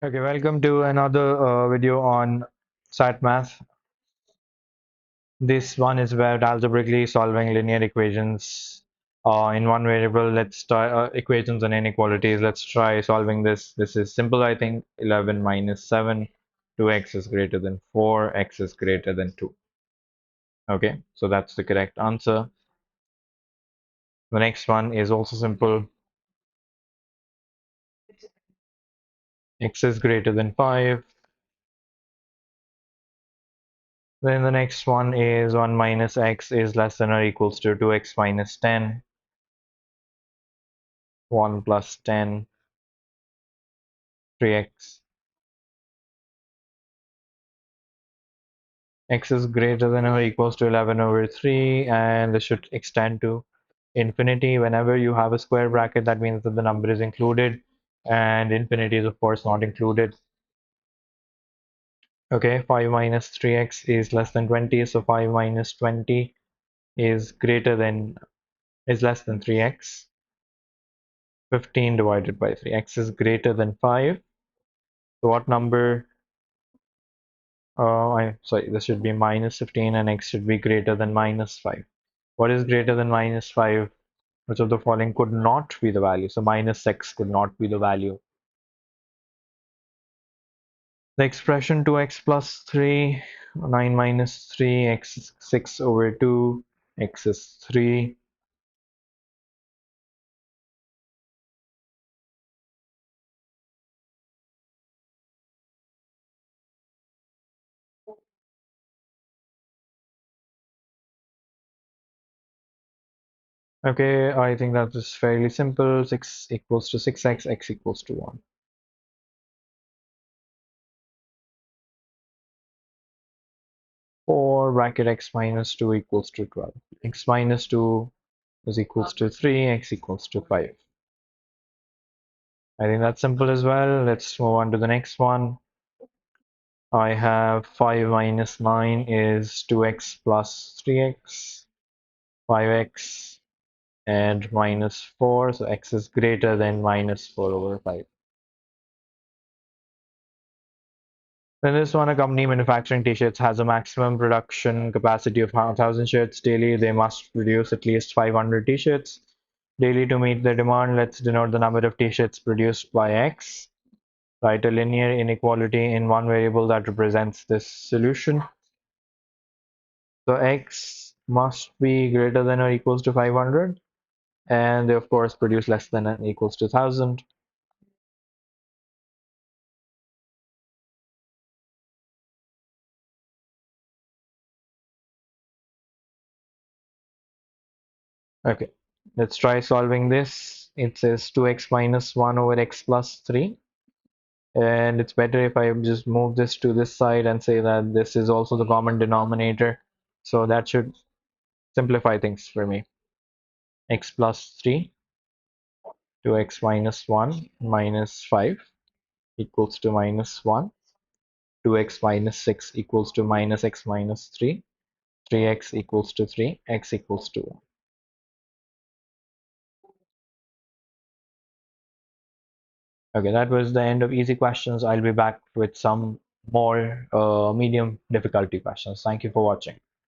Okay, welcome to another video on SAT Math. This one is about algebraically solving linear equations in one variable. Let's try equations and inequalities. Let's try solving this. This is simple, I think. 11 minus 7, 2x is greater than 4, x is greater than 2. Okay, so that's the correct answer. The next one is also simple. X is greater than 5. Then the next one is 1 minus x is less than or equals to 2x minus 10. 1 plus 10, 3x. X is greater than or equals to 11 over 3, and this should extend to infinity. Whenever you have a square bracket, that means that the number is included, and infinity is, of course, not included. Okay, 5 minus 3x is less than 20, so 5 minus 20 is less than 3x. 15 divided by 3. X is greater than 5. So what number? Sorry, this should be minus 15 and x should be greater than minus 5. What is greater than minus 5? Which of the following could not be the value? So minus x could not be the value. The expression 2x plus 3, 9 minus 3, x is 6 over 2, x is 3. Okay, I think that is fairly simple. 6 equals to 6x, x equals to 1. 4 bracket x minus 2 equals to 12. X minus 2 is equals to 3, x equals to 5. I think that's simple as well. Let's move on to the next one. I have 5 minus 9 is 2x plus 3x, 5x, and minus 4. So x is greater than minus 4 over 5. Then this one, a company manufacturing t-shirts has a maximum production capacity of 1,000 shirts daily. They must produce at least 500 t-shirts daily to meet the demand. Let's denote the number of t-shirts produced by x. Write a linear inequality in one variable that represents this solution. So x must be greater than or equals to 500, and they of course produce less than or equals to 1,000. Okay, let's try solving this. It says 2x minus 1 over x plus 3. And it's better if I just move this to this side and say that this is also the common denominator. So that should simplify things for me. X plus 3, 2x minus 1 minus 5 equals to minus 1. 2x minus 6 equals to minus x minus 3. 3x equals to 3. X equals to 1. Okay, that was the end of easy questions. I'll be back with some more medium difficulty questions. Thank you for watching.